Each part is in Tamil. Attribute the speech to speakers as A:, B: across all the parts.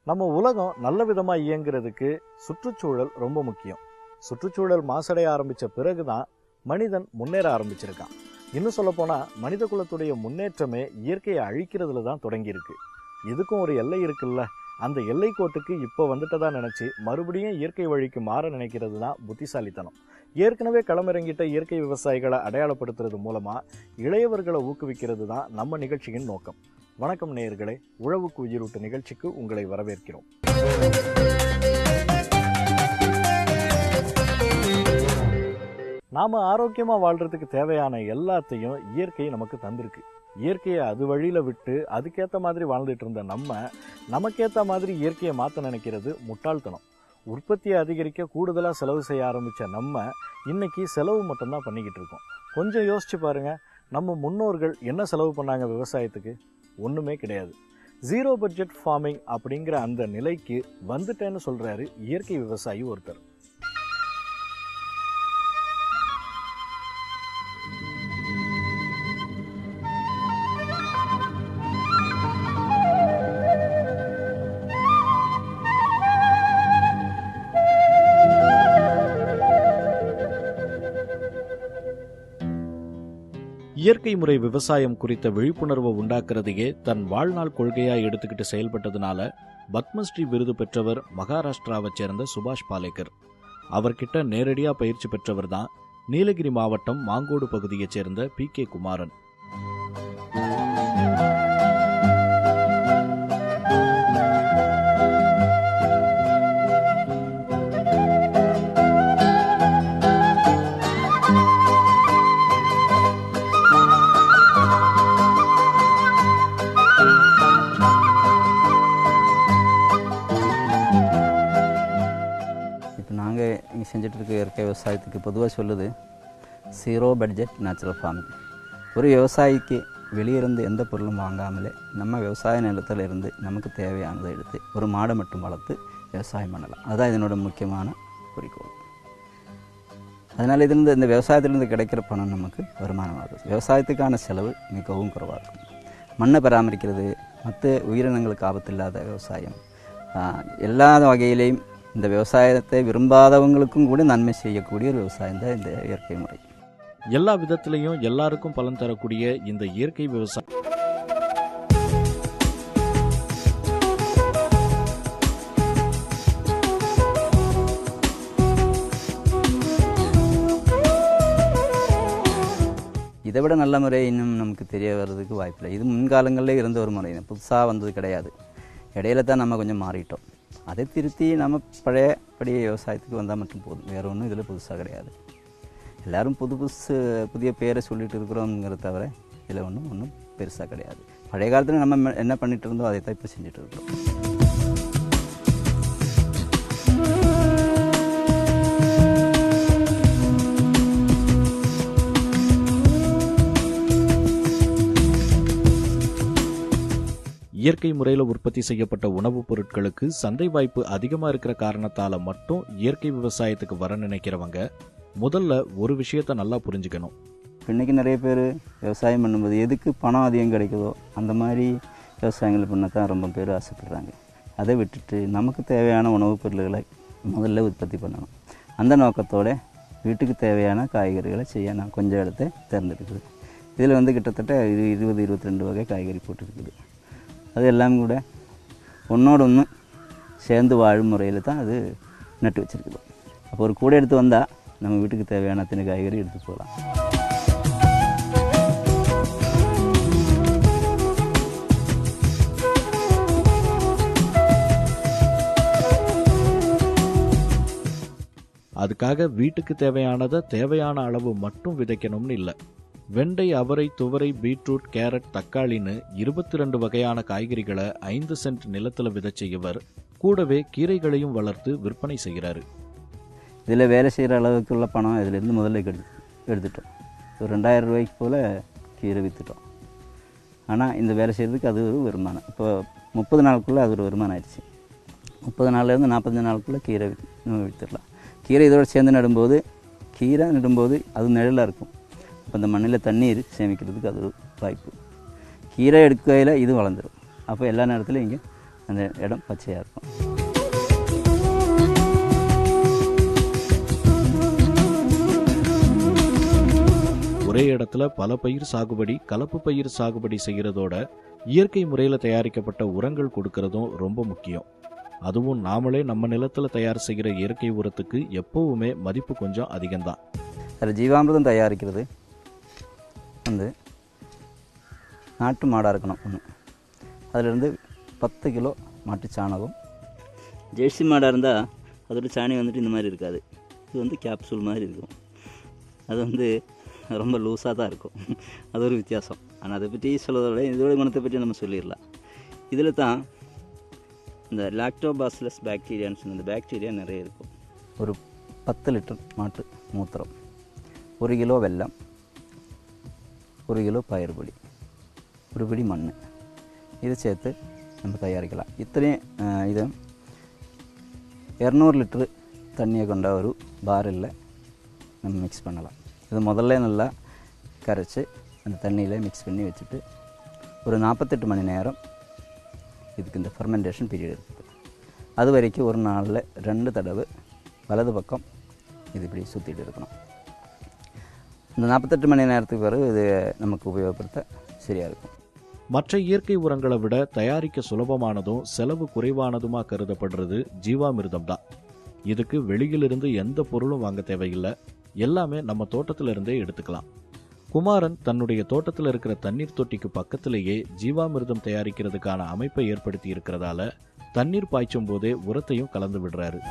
A: நம்ம உலகம் நல்ல விதமாக இயங்குறதுக்கு சுற்றுச்சூழல் ரொம்ப முக்கியம். சுற்றுச்சூழல் மாசடைய ஆரம்பித்த பிறகுதான் மனிதன் முன்னேற ஆரம்பிச்சிருக்கான். இன்னும் சொல்லப்போனால் மனித குலத்துடைய முன்னேற்றமே இயற்கையை அழிக்கிறதுல தான் தொடங்கியிருக்கு. இதுக்கும் ஒரு எல்லை இருக்குல்ல, அந்த எல்லை கோட்டுக்கு இப்போ வந்துட்டதா நினச்சி மறுபடியும் இயற்கை வழிக்கு மாற நினைக்கிறது தான் புத்திசாலித்தனம். ஏற்கனவே களமிறங்கிட்ட இயற்கை விவசாயிகளை அடையாளப்படுத்துறது மூலமாக இளையவர்களை ஊக்குவிக்கிறது தான் நம்ம நிகழ்ச்சியின் நோக்கம். வணக்கம் நேயர்களே, உழவுக்கு உயிரூட்டு நிகழ்ச்சிக்கு உங்களை வரவேற்கிறோம். நாம் ஆரோக்கியமாக வாழ்கிறதுக்கு தேவையான எல்லாத்தையும் இயற்கை நமக்கு தந்திருக்கு. இயற்கையை அது வழியில் விட்டு அதுக்கேற்ற மாதிரி வாழ்ந்துட்டு இருந்த நமக்கேற்ற மாதிரி இயற்கையை மாற்ற நினைக்கிறது முட்டாள்தனம். உற்பத்தியை அதிகரிக்க கூடுதலாக செலவு செய்ய ஆரம்பித்த இன்னைக்கு செலவு மட்டும்தான் பண்ணிக்கிட்டு இருக்கோம். கொஞ்சம் யோசிச்சு பாருங்க, நம்ம முன்னோர்கள் என்ன செலவு பண்ணாங்க விவசாயத்துக்கு? ஒன்றுமே கிடையாது. ஜீரோ பட்ஜெட் ஃபார்மிங் அப்படிங்கிற அந்த நிலைக்கு வந்துட்டேன்னு சொல்கிறாரு இயற்கை விவசாயி ஒருத்தர். இயற்கை முறை விவசாயம் குறித்த விழிப்புணர்வை உண்டாக்குறதையே தன் வாழ்நாள் கொள்கையாக எடுத்துக்கிட்டு செயல்பட்டதுனால பத்மஸ்ரீ விருது பெற்றவர் மகாராஷ்டிராவை சேர்ந்த சுபாஷ் பாலேகர். அவர்கிட்ட நேரடியாக பயிற்சி பெற்றவர் தான் நீலகிரி மாவட்டம் மாங்கோடு பகுதியைச் சேர்ந்த PK குமாரன்.
B: செஞ்சுட்டு இருக்க இயற்கை விவசாயத்துக்கு பொதுவாக சொல்லுது ஜீரோ பட்ஜெட் நேச்சுரல் ஃபார்மிங். ஒரு விவசாயிக்கு வெளியிருந்து எந்த பொருளும் வாங்காமலே நம்ம விவசாய நிலத்தில் இருந்து நமக்கு தேவையானதை எடுத்து ஒரு மாடை மட்டும் வளர்த்து விவசாயம் பண்ணலாம். அதுதான் இதனோட முக்கியமான குறிக்கோள். அதனால் இதிலிருந்து இந்த விவசாயத்திலிருந்து கிடைக்கிற பணம் நமக்கு வருமானமாகுது. விவசாயத்துக்கான செலவு மிகவும் குறைவாக இருக்கும். மண்ணை பராமரிக்கிறது, மற்ற உயிரினங்களுக்கு ஆபத்து இல்லாத விவசாயம், எல்லா வகையிலையும் இந்த விவசாயத்தை விரும்பாதவங்களுக்கும் கூட நன்மை செய்யக்கூடிய ஒரு விவசாயம் தான் இந்த இயற்கை முறை.
A: எல்லா விதத்திலையும் எல்லாருக்கும் பலன் தரக்கூடிய இந்த இயற்கை விவசாயம்
B: இதை விட நல்ல முறை இன்னும் நமக்கு தெரிய வர்றதுக்கு வாய்ப்பில்லை. இது முன்காலங்களில் இருந்த ஒரு முறை, புதுசாக வந்தது கிடையாது. இடையில தான் நம்ம கொஞ்சம் மாறிட்டோம். அதை திருத்தி நம்ம பழையபடி விவசாயத்துக்கு வந்தால் மட்டும் போதும். வேறு ஒன்றும் இதில் புதுசாக கிடையாது. எல்லோரும் புதிய பேரை சொல்லிட்டு இருக்கிறோங்கிறத தவிர இதில் ஒன்றும் பெருசாக கிடையாது. பழைய காலத்தில் நம்ம என்ன பண்ணிகிட்டு இருந்தோம் அதை தான் இப்போ செஞ்சுட்டு இருக்கிறோம்.
A: இயற்கை முறையில் உற்பத்தி செய்யப்பட்ட உணவுப் பொருட்களுக்கு சந்தை வாய்ப்பு அதிகமாக இருக்கிற காரணத்தால் மட்டும் இயற்கை விவசாயத்துக்கு வர நினைக்கிறவங்க முதல்ல ஒரு விஷயத்தை நல்லா புரிஞ்சுக்கணும்.
B: இன்றைக்கி நிறைய பேர் விவசாயம் பண்ணும்போது எதுக்கு பணம் அதிகம் கிடைக்குதோ அந்த மாதிரி விவசாயங்கள் பண்ண தான் ரொம்ப பேர் ஆசைப்படுறாங்க. அதை விட்டுட்டு நமக்கு தேவையான உணவுப் பொருட்களை முதல்ல உற்பத்தி பண்ணணும். அந்த நோக்கத்தோடு வீட்டுக்கு தேவையான காய்கறிகளை செய்ய நான் கொஞ்சம் இடத்த தேர்ந்தெடுக்குது. இதில் கிட்டத்தட்ட 20-22 வகை காய்கறி போட்டுருக்குது. அது எல்லாம் கூட ஒன்றோடு ஒன்று சேர்ந்து வாழும் முறையில் தான் அது நட்டு வச்சுருக்குது. அப்போ ஒரு கூடை எடுத்து வந்தால் நம்ம வீட்டுக்கு தேவையான அத்தனை காய்கறி எடுத்து போகலாம்.
A: அதுக்காக வீட்டுக்கு தேவையானதை தேவையான அளவு மட்டும் விதைக்கணும்னு இல்லை. வெண்டை, அவரை, துவரை, பீட்ரூட், கேரட், தக்காளின்னு 22 வகையான காய்கறிகளை 5 சென்ட் நிலத்தில் விதைச்ச இவர் கூடவே கீரைகளையும் வளர்த்து விற்பனை செய்கிறாரு.
B: இதில் வேலை செய்கிற அளவுக்குள்ள பணம் இதிலிருந்து முதல்ல எடுத்துட்டோம். ஒரு 2000 ரூபாய்க்கு போல் கீரை விற்றுட்டோம். ஆனால் இந்த வேலை செய்கிறதுக்கு அது ஒரு வருமானம். இப்போ 30 நாளுக்குள்ளே அது ஒரு வருமானம் ஆயிடுச்சு. 30 நாள்லேருந்து 45 நாளுக்குள்ளே கீரை விற்றுடலாம். கீரை இதோடு சேர்ந்து நடும்போது அது நிழலாக இருக்கும். இப்போ இந்த மண்ணில் தண்ணீர் சேமிக்கிறதுக்கு அது ஒரு வாய்ப்பு. கீரை எடுக்கையில் இது வளர்ந்துடும். அப்போ எல்லா நேரத்துலையும் இங்கே அந்த இடம் பச்சையாக இருக்கும்.
A: ஒரே இடத்துல பல பயிர் சாகுபடி, கலப்பு பயிர் சாகுபடி செய்கிறதோட இயற்கை முறையில் தயாரிக்கப்பட்ட உரங்கள் கொடுக்கறதும் ரொம்ப முக்கியம். அதுவும் நாமளே நம்ம நிலத்தில் தயார் செய்கிற இயற்கை உரத்துக்கு எப்பவுமே மதிப்பு கொஞ்சம் அதிகம்தான்.
B: அதில் ஜீவாமிர்தம் தயாரிக்கிறது வந்து நாட்டு மாடாக இருக்கணும் ஒன்று. அதிலிருந்து 10 கிலோ மாட்டு சாணகம். ஜெர்சி மாடாக இருந்தால் அதோட சாணி வந்துட்டு இந்த மாதிரி இருக்காது. இது வந்து கேப்சூல் மாதிரி இருக்கும். அது வந்து ரொம்ப லூஸாக தான் இருக்கும். அது ஒரு வித்தியாசம். ஆனால் அதை பற்றி சொல்கிறத விட இதோட குணத்தை பற்றி நம்ம சொல்லிடலாம். இதில் தான் இந்த லாக்டோபாசிலஸ் பாக்டீரியான்னு சொன்ன இந்த பாக்டீரியா நிறைய இருக்கும். ஒரு 10 லிட்டர் மாட்டு மூத்திரம், 1 கிலோ வெல்லம், 1 கிலோ பயிர்பொடி, 1 பிடி மண், இதை சேர்த்து நம்ம தயாரிக்கலாம். இத்தனையும் இதை 200 லிட்டரு தண்ணியை கொண்ட ஒரு பாரில் நம்ம மிக்ஸ் பண்ணலாம். இது முதல்ல நல்லா கரைச்சி அந்த தண்ணியில் மிக்ஸ் பண்ணி வச்சுட்டு ஒரு 48 மணி நேரம் இதுக்கு இந்த ஃபெர்மெண்டேஷன் பீரியட் இருக்குது. அது வரைக்கும் ஒரு நாளில் 2 தடவை வலது பக்கம் இது இப்படி சுற்றிட்டு இருக்கணும். இந்த 48 மணி நேரத்துக்கு பிறகு இது நமக்கு உபயோகப்படுத்த சரியாக இருக்கும்.
A: மற்ற இயற்கை உரங்களை விட தயாரிக்க சுலபமானதும் செலவு குறைவானதுமா கருதப்படுறது ஜீவாமிர்தம் தான். இதுக்கு வெளியிலிருந்து எந்த பொருளும் வாங்க தேவையில்லை. எல்லாமே நம்ம தோட்டத்துல இருந்தே எடுத்துக்கலாம். குமாரன் தன்னுடைய தோட்டத்தில் இருக்கிற தண்ணீர் தொட்டிக்கு பக்கத்திலேயே ஜீவாமிர்தம் தயாரிக்கிறதுக்கான அமைப்பை ஏற்படுத்தி இருக்கிறதால தண்ணீர் பாய்ச்சும் போதே உரத்தையும் கலந்து விடுறாரு.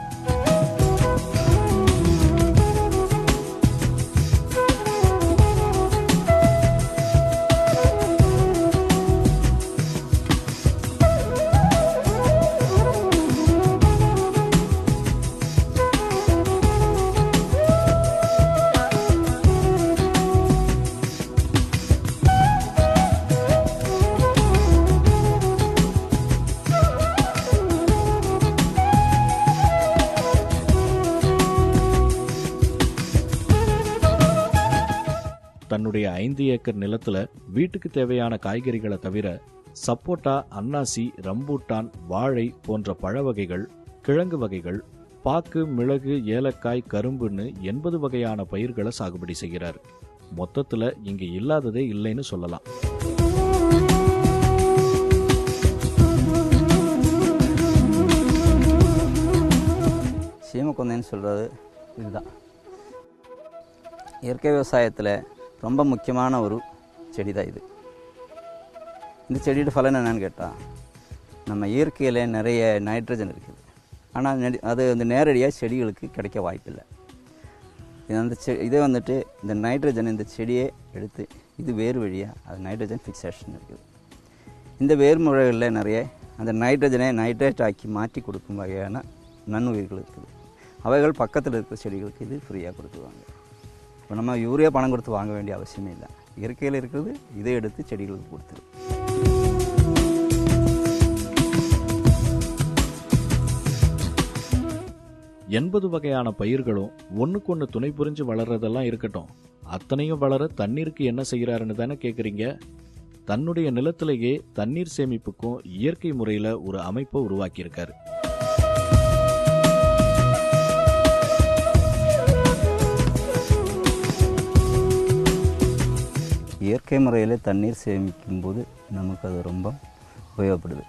A: தன்னுடைய 5 ஏக்கர் நிலத்துல வீட்டுக்கு தேவையான காய்கறிகளை தவிர சப்போட்டா, அன்னாசி, ரம்பூட்டான், வாழை போன்ற பழ வகைகள், கிழங்கு வகைகள், பாக்கு, மிளகு, ஏலக்காய், கரும்புன்னு 80 வகையான பயிர்களை சாகுபடி செய்கிறார். மொத்தத்துல இங்க இல்லாததே இல்லைன்னு சொல்லலாம்.
B: சீமக்கொந்தைன்னு சொல்கிறது இதுதான். இயற்கை விவசாயத்தில் ரொம்ப முக்கியமான ஒரு செடி தான் இது. இந்த செடியோட பலன் என்னன்னு கேட்டால், நம்ம இயற்கையில் நிறைய நைட்ரஜன் இருக்குது. ஆனால் அது வந்து நேரடியாக செடிகளுக்கு கிடைக்க வாய்ப்பில்லை. இது அந்த இதே வந்துட்டு இந்த நைட்ரஜன் இந்த செடியை எடுத்து இது வேறு வழியாக அது நைட்ரஜன் ஃபிக்சேஷன் இருக்குது. இந்த வேறு முறைகளில் நிறைய அந்த நைட்ரஜனை நைட்ரேட் ஆக்கி மாற்றி கொடுக்கும் வகையான நன்னுயிர்கள் இருக்குது. அவைகள் பக்கத்தில் இருக்கிற செடிகளுக்கு இது ஃப்ரீயாக கொடுத்துருவாங்க. இப்போ நம்ம யூரியா பணம் கொடுத்து வாங்க வேண்டிய அவசியமே இல்லை. இயற்கையில் இருக்கிறது இதை எடுத்து செடிகளுக்கு கொடுத்துரு.
A: எண்பது வகையான பயிர்களும் ஒன்றுக்கொன்று துணை புரிஞ்சு வளர்றதெல்லாம் இருக்கட்டும், அத்தனையும் வளர தண்ணீருக்கு என்ன செய்கிறாருன்னு தானே கேட்குறீங்க. தன்னுடைய நிலத்திலேயே தண்ணீர் சேமிப்புக்கும் இயற்கை முறையில் ஒரு அமைப்பை உருவாக்கியிருக்காரு.
B: இயற்கை முறையில் தண்ணீர் சேமிக்கும்போது நமக்கு அது ரொம்ப உபயோகப்படுது.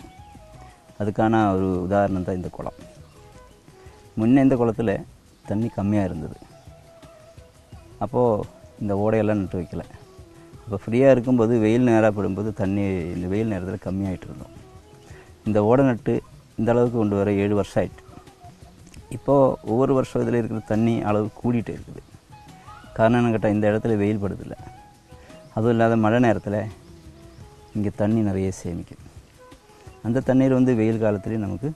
B: அதுக்கான ஒரு உதாரணம் தான் இந்த குளம். முன்னே இந்த குளத்தில் தண்ணி கம்மியாக இருந்தது. அப்போது இந்த ஓடையெல்லாம் நட்டு வைக்கல. இப்போ ஃப்ரீயாக இருக்கும்போது வெயில் நேராக படும்போது தண்ணி இந்த வெயில் நேரத்தில் கம்மியாகிட்டு இருந்தோம். இந்த ஓடை நட்டு இந்த அளவுக்கு கொண்டு வர 7 வருஷம் ஆகிட்டு. இப்போது ஒவ்வொரு வருஷம் இதில் இருக்கிற தண்ணி அளவு கூடிகிட்டே இருக்குது. காரணம் என்ன கேட்டால், இந்த இடத்துல வெயில் படுதில்லை. அதுவும் இல்லாத மழை நேரத்தில் இங்கே தண்ணி நிறைய சேமிக்கும். அந்த தண்ணீர் வந்து வெயில் காலத்துலேயும் நமக்கு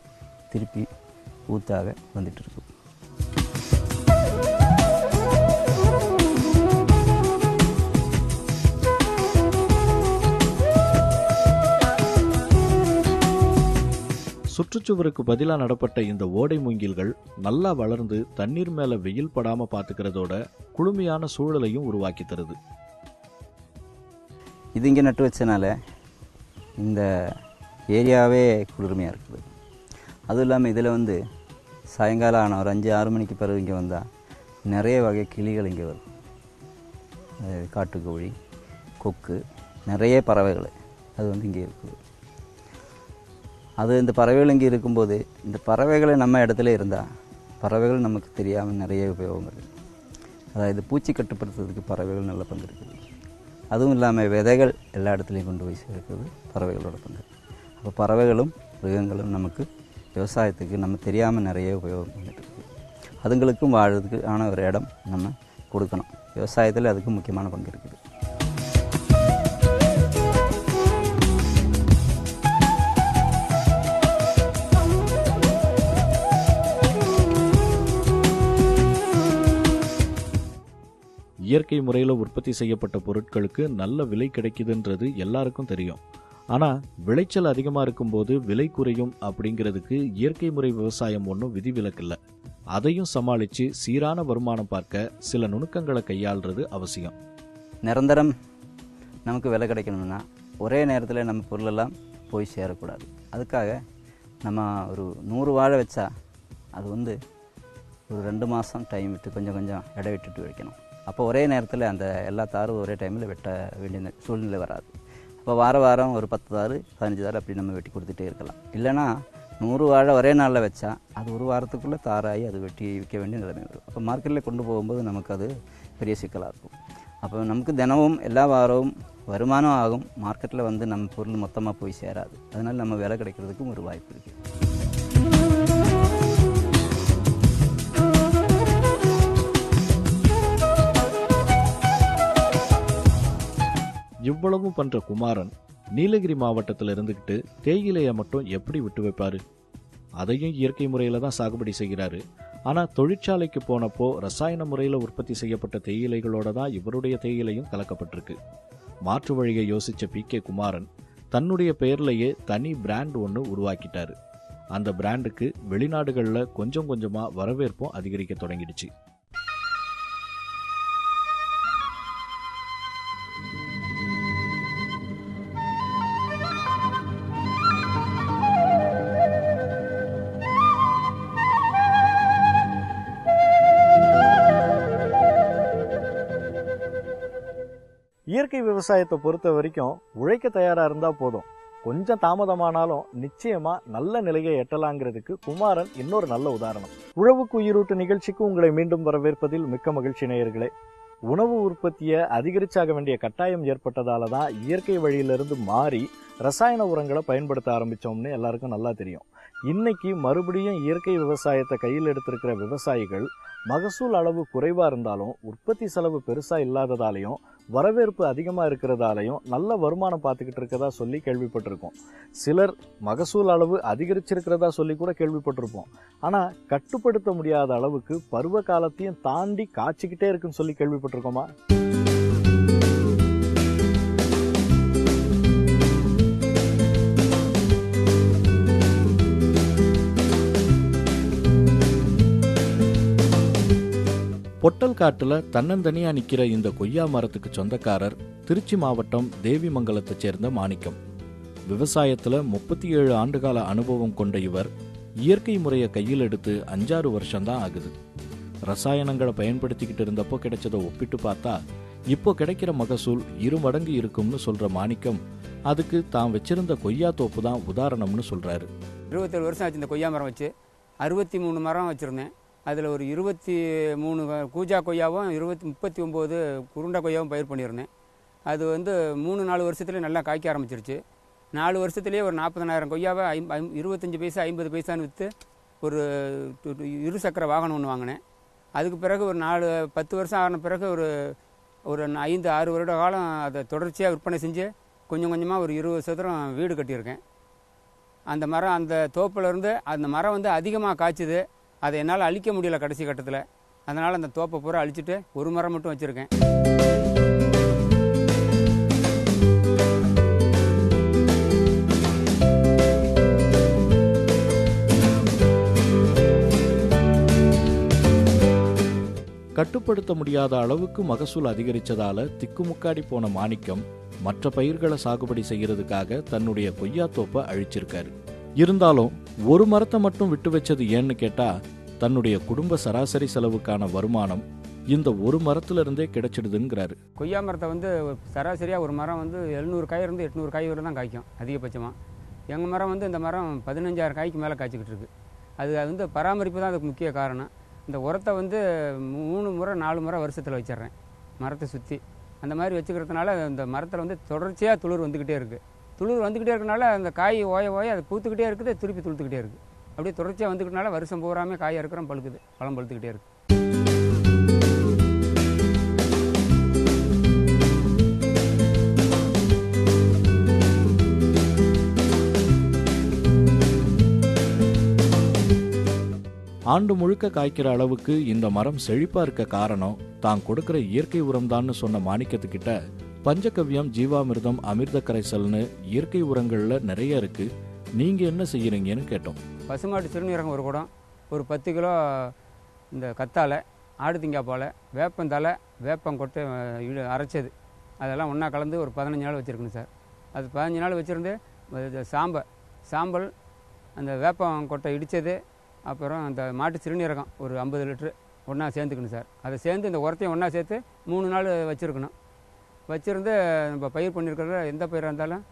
B: திருப்பி ஊத்தாக வந்துட்டு இருக்கும்.
A: சுற்றுச்சுவருக்கு பதிலாக நடப்பட்ட இந்த ஓடை மூங்கில்கள் நல்லா வளர்ந்து தண்ணீர் மேல வெயில் படாம பாத்துக்கிறதோட குளுமையான சூழலையும் உருவாக்கி தருது.
B: இது இங்கே நட்டு வச்சனால இந்த ஏரியாவே குளிர்மையாக இருக்குது. அதுவும் இல்லாமல் இதில் வந்து சாயங்காலம் ஆனால் ஒரு 5-6 மணிக்கு பிறகு இங்கே வந்தால் நிறைய வகை கிளிகள் இங்கே வரும். காட்டுக்கோழி, கொக்கு, நிறைய பறவைகள் அது வந்து இங்கே இருக்குது. அது இந்த பறவைகள் இங்கே இருக்கும்போது இந்த பறவைகளை நம்ம இடத்துல இருந்தால் பறவைகள் நமக்கு தெரியாமல் நிறைய உபயோகங்கள். அதாவது பூச்சி கட்டுப்படுத்துறதுக்கு பறவைகள் நல்ல பங்கு இருக்குது. அதுவும் இல்லாமல் விதைகள் எல்லா இடத்துலையும் கொண்டு போய் சேர்க்கிறது பறவைகளோட பங்கு. அப்போ பறவைகளும் மிருகங்களும் நமக்கு விவசாயத்துக்கு நம்ம தெரியாமல் நிறைய உபயோகம் பண்ணிட்டு இருக்குது. அதுங்களுக்கும் வாழ்றதுக்கு ஆன ஒரு இடம் நம்ம கொடுக்கணும். விவசாயத்தில் அதுக்கு முக்கியமான பங்கு இருக்குது.
A: இயற்கை முறையில் உற்பத்தி செய்யப்பட்ட பொருட்களுக்கு நல்ல விலை கிடைக்குதுன்றது எல்லாருக்கும் தெரியும். ஆனால் விளைச்சல் அதிகமாக இருக்கும்போது விலை குறையும் அப்படிங்கிறதுக்கு இயற்கை முறை விவசாயம் ஒன்றும் விதிவிலக்கில்லை. அதையும் சமாளித்து சீரான வருமானம் பார்க்க சில நுணுக்கங்களை கையாளுறது அவசியம்.
B: நிரந்தரம் நமக்கு விலை கிடைக்கணும்னா ஒரே நேரத்தில் நம்ம பொருளெல்லாம் போய் சேரக்கூடாது. அதுக்காக நம்ம ஒரு 100 வாழை வச்சா அது வந்து ஒரு 2 மாதம் டைம் விட்டு கொஞ்சம் கொஞ்சம் இடை விட்டுட்டு வைக்கணும். அப்போ ஒரே நேரத்தில் அந்த எல்லா தாரும் ஒரே டைமில் வெட்ட வேண்டிய சூழ்நிலை வராது. அப்போ வாரம் ஒரு 10 தாரு 15 தாரு அப்படி நம்ம வெட்டி கொடுத்துட்டே இருக்கலாம். இல்லைனா 100 வாழை ஒரே நாளில் வச்சா அது ஒரு வாரத்துக்குள்ளே தாராகி அது வெட்டி விற்க வேண்டிய நிலைமை வரும். அப்போ மார்க்கெட்டில் கொண்டு போகும்போது நமக்கு அது பெரிய சிக்கலாக இருக்கும். அப்போ நமக்கு தினமும் எல்லா வாரமும் வருமானம் ஆகும். மார்க்கெட்டில் வந்து நம்ம பொருள் மொத்தமாக போய் சேராது. அதனால் நம்ம விலை கிடைக்கிறதுக்கும் ஒரு வாய்ப்பு இருக்குது.
A: இவ்வளவும் பண்ற குமாரன் நீலகிரி மாவட்டத்தில் இருந்துக்கிட்டு தேயிலையை மட்டும் எப்படி விட்டு வைப்பாரு? அதையும் இயற்கை முறையில் தான் சாகுபடி செய்கிறாரு. ஆனால் தொழிற்சாலைக்கு போனப்போ ரசாயன முறையில் உற்பத்தி செய்யப்பட்ட தேயிலைகளோட தான் இவருடைய தேயிலையும் கலக்கப்பட்டிருக்கு. மாற்று வழியை யோசிச்ச PK குமாரன் தன்னுடைய பெயர்லேயே தனி பிராண்ட் ஒன்று உருவாக்கிட்டாரு. அந்த பிராண்டுக்கு வெளிநாடுகளில் கொஞ்சம் கொஞ்சமாக வரவேற்பும் அதிகரிக்க தொடங்கிடுச்சு. இயற்கை விவசாயத்தை பொறுத்த வரைக்கும் உழைக்க தயாரா இருந்தா போதும். கொஞ்சம் தாமதமானாலும் நிச்சயமா நல்ல நிலையை எட்டலாங்கிறதுக்கு குமாரன் இன்னொரு நல்ல உதாரணம். உழவுக்கு உயிரூட்டு நிகழ்ச்சிக்கு உங்களை மீண்டும் வரவேற்பதில் மிக்க மகிழ்ச்சி நேயர்களே. உணவு உற்பத்தியை அதிகரிச்சாக வேண்டிய கட்டாயம் ஏற்பட்டதால தான் இயற்கை வழியிலிருந்து மாறி ரசாயன உரங்களை பயன்படுத்த ஆரம்பிச்சோம்னு எல்லாருக்கும் நல்லா தெரியும். இன்னைக்கு மறுபடியும் இயற்கை விவசாயத்தை கையில் எடுத்திருக்கிற விவசாயிகள் மகசூல் அளவு குறைவா இருந்தாலும் உற்பத்தி செலவு பெருசா இல்லாததாலையும் வரவேற்பு அதிகமா இருக்கிறதாலையும் நல்ல வருமானம் பார்த்துக்கிட்டு இருக்கதா சொல்லி கேள்விப்பட்டிருக்கோம். சிலர் மகசூல் அளவு அதிகரிச்சிருக்கிறதா சொல்லி கூட கேள்விப்பட்டிருப்போம். ஆனா கட்டுப்படுத்த முடியாத அளவுக்கு பருவ காலத்தையும் தாண்டி காய்ச்சிக்கிட்டே இருக்குன்னு சொல்லி கேள்விப்பட்டிருக்கோமா? பொட்டல் காட்டுல தன்னந்தனியா நிக்கிற இந்த கொய்யா மரத்துக்கு சொந்தக்காரர் திருச்சி மாவட்டம் தேவிமங்கலத்தை சேர்ந்த மாணிக்கம். விவசாயத்துல 37 ஆண்டுகால அனுபவம் கொண்ட இவர் இயற்கை முறையை கையில் எடுத்து 5-6 வருஷம்தான் ஆகுது. ரசாயனங்களை பயன்படுத்திக்கிட்டு இருந்தப்போ கிடைச்சதை ஒப்பிட்டு பார்த்தா இப்போ கிடைக்கிற மகசூல் 2 மடங்கு இருக்கும்னு சொல்ற மாணிக்கம் அதுக்கு தான் வச்சிருந்த கொய்யா தோப்பு தான் உதாரணம்னு சொல்றாரு.
C: 27 வருஷம் ஆச்சு இந்த கொய்யா மரம் வச்சு. 63 மரம் வச்சுருந்தேன். அதில் ஒரு 23 கூஜா கொய்யாவும் 39 குருண்டை கொய்யாவும் பயிர் பண்ணியிருந்தேன். அது வந்து 3-4 வருஷத்துலேயே நல்லா காய்க்க ஆரம்பிச்சிருச்சு. 4 வருஷத்துலேயே ஒரு 40,000 கொய்யாவை 25 பைசா 50 பைசான்னு விற்று ஒரு 2 சக்கர வாகனம் ஒன்று வாங்கினேன். அதுக்கு பிறகு ஒரு 10 வருஷம் ஆன பிறகு ஒரு 5-6 வருட காலம் அதை தொடர்ச்சியாக விற்பனை செஞ்சு கொஞ்சம் கொஞ்சமாக ஒரு 20 சதுரம் வீடு கட்டியிருக்கேன். அந்த மரம் அந்த தோப்பிலேருந்து அந்த மரம் வந்து அதிகமாக காய்ச்சிது. அதை என்னால் அழிக்க முடியல கடைசி கட்டத்தில். அதனால் அந்த தோப்பை பூரா அழிச்சிட்டு ஒரு மரம் மட்டும் வச்சுருக்கேன்.
A: கட்டுப்படுத்த முடியாத அளவுக்கு மகசூல் அதிகரிச்சதால திக்குமுக்காடி போன மாணிக்கம் மற்ற பயிர்களை சாகுபடி செய்யறதுக்காக தன்னுடைய கொய்யா தோப்பை அழிச்சிருக்காரு. இருந்தாலும் ஒரு மரத்தை மட்டும் விட்டு வச்சது ஏன்னு கேட்டா, தன்னுடைய குடும்ப சராசரி செலவுக்கான வருமானம் இந்த ஒரு மரத்துல இருந்தே கிடைச்சிடுதுங்கிறாரு.
C: கொய்யா மரத்தை வந்து சராசரியாக ஒரு மரம் வந்து 700 காய் இருந்து 800 காய் வரை தான் காய்க்கும் அதிகபட்சமாக. எங்கள் மரம் வந்து இந்த மரம் 15,000 காய்க்கு மேலே காய்ச்சிக்கிட்டு இருக்கு. அது வந்து பராமரிப்பு தான் அதுக்கு முக்கிய காரணம். இந்த உரத்தை வந்து 3 முறை 4 முறை வருஷத்தில் வச்சிடுறேன் மரத்தை சுற்றி. அந்த மாதிரி வச்சுக்கிறதுனால இந்த மரத்தில் வந்து தொடர்ச்சியாக துளிர் வந்துக்கிட்டே இருக்குது. துளிர் வந்துக்கிட்டே இருக்கனால அந்த காய் ஓய ஓய அது பூத்துக்கிட்டே இருக்குது, திருப்பி துளுத்துக்கிட்டே இருக்குது. அப்படியே தொடர்ச்சியாக வந்துக்கிட்டனால வருஷம் பூராமே காய் இருக்கிறோம் பழுக்குது, பழம் பழுத்துக்கிட்டே இருக்குது.
A: ஆண்டு முழுக்க காய்க்கிற அளவுக்கு இந்த மரம் செழிப்பா இருக்க காரணம் தான் கொடுக்கிற இயற்கை உரம் தான் சொன்ன மாணிக்கத்துக்கிட்ட பஞ்சகவ்யம், ஜீவாமிர்தம், அமிர்த கரைசல்னு இயற்கை உரங்கள்ல நிறைய இருக்கு, நீங்க என்ன செய்யறீங்கன்னு கேட்டோம்.
C: பசுமாட்டு சிறுநீரகம் ஒரு குடம், ஒரு 10 கிலோ இந்த கத்தாழை, ஆடு திங்காப்பாலை, வேப்பந்தலை, வேப்பங்கொட்டை அரைச்சது அதெல்லாம் ஒன்றா கலந்து ஒரு 15 நாள் வச்சுருக்கணும் சார். அது 15 நாள் வச்சுருந்து சாம்பல், அந்த வேப்பங்கொட்டை இடித்தது, அப்புறம் அந்த மாட்டு சிறுநீரகம் ஒரு 50 லிட்ரு ஒன்றா சேர்ந்துக்கணும் சார். அதை சேர்ந்து இந்த உரத்தையும் ஒன்றா சேர்த்து 3 நாள் வச்சுருக்கணும். வச்சுருந்து நம்ம பயிர் பண்ணியிருக்கிற எந்த பயிராக இருந்தாலும்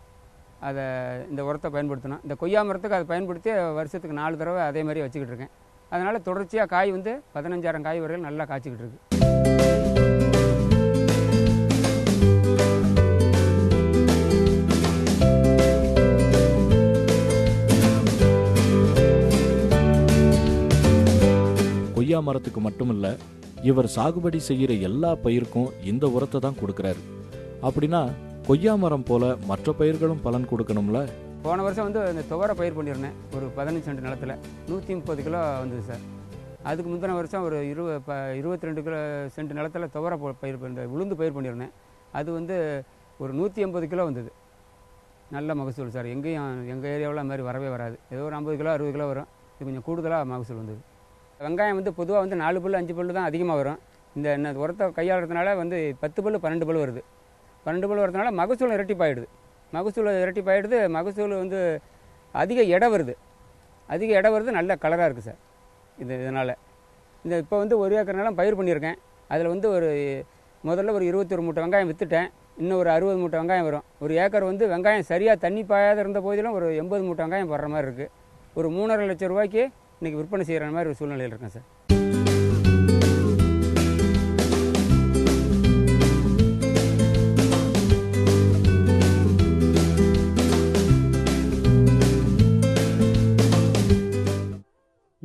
C: அதை இந்த உரத்தை பயன்படுத்தணும். இந்த கொய்யா மரத்துக்கு அதை பயன்படுத்தி வருஷத்துக்கு 4 தடவை அதே மாதிரி வச்சுக்கிட்டு இருக்கேன். அதனால் தொடர்ச்சியாக காய் வந்து 15,000 காய் வரையில் நல்லா காய்ச்சிக்கிட்டு இருக்கு.
A: கொய்யா மரத்துக்கு மட்டுமில்ல, இவர் சாகுபடி செய்யற எல்லா பயிருக்கும் இந்த உரத்தை தான் கொடுக்கறாரு. அப்படின்னா கொய்யா மரம் போல மற்ற பயிர்களும் பலன் கொடுக்கணும்ல.
C: போன வருஷம் வந்து இந்த துவரை பயிர் பண்ணியிருந்தேன் ஒரு 15 சென்ட் நிலத்தில் 130 கிலோ வந்தது சார். அதுக்கு முந்தின வருஷம் ஒரு 22 கிலோ சென்ட் நிலத்தில் துவரை பயிர் இந்த உளுந்து பயிர் பண்ணியிருந்தேன். அது வந்து ஒரு 180 கிலோ வந்தது. நல்ல மகசூல் சார். எங்கள் ஏரியாவில் அது மாதிரி வரவே வராது. ஏதோ ஒரு 50 கிலோ 60 கிலோ வரும். இது கொஞ்சம் கூடுதலாக மகசூல் வந்தது. வெங்காயம் வந்து பொதுவாக வந்து 4 பல் 5 பல் தான் அதிகமாக வரும். இந்த உரத்தை கையாளுறதுனால வந்து 10 பல் 12 பல் வருது. 12 பல் வரதுனால மகசூல் இரட்டிப்பாயிடுது. மகசூல் வந்து அதிக எடை வருது. நல்ல கலராக இருக்குது சார். இதனால் இப்போ வந்து 1 ஏக்கர் நிலம் பயிர் பண்ணியிருக்கேன். அதில் வந்து முதல்ல ஒரு 21 மூட்டை வெங்காயம் விற்றுட்டேன். இன்னும் ஒரு 60 மூட்டை வெங்காயம் வரும். 1 ஏக்கர் வந்து வெங்காயம் சரியாக தண்ணி பாயாத இருந்த போதிலும் ஒரு 80 மூட்டை வெங்காயம் போடுற மாதிரி இருக்குது. ஒரு 3.5 லட்சம் ரூபாய்க்கு இன்றைக்கி விற்பனை செய்கிற மாதிரி ஒரு சூழ்நிலையில் இருக்கேன் சார்.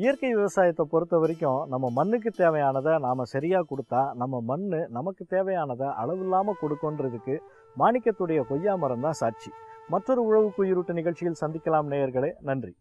A: இயற்கை விவசாயத்தை பொறுத்த வரைக்கும் நம்ம மண்ணுக்கு தேவையானதை நாம சரியா கொடுத்தா நம்ம மண்ணு நமக்கு தேவையானதை அளவில்லாம கொடுக்குன்றதுக்கு மாணிக்கத்துடைய கொய்யா மரம் தான் சாட்சி. மற்றொரு உழவுக்கு உயிரூட்டு நிகழ்ச்சியில் சந்திக்கலாம் நேயர்களே. நன்றி.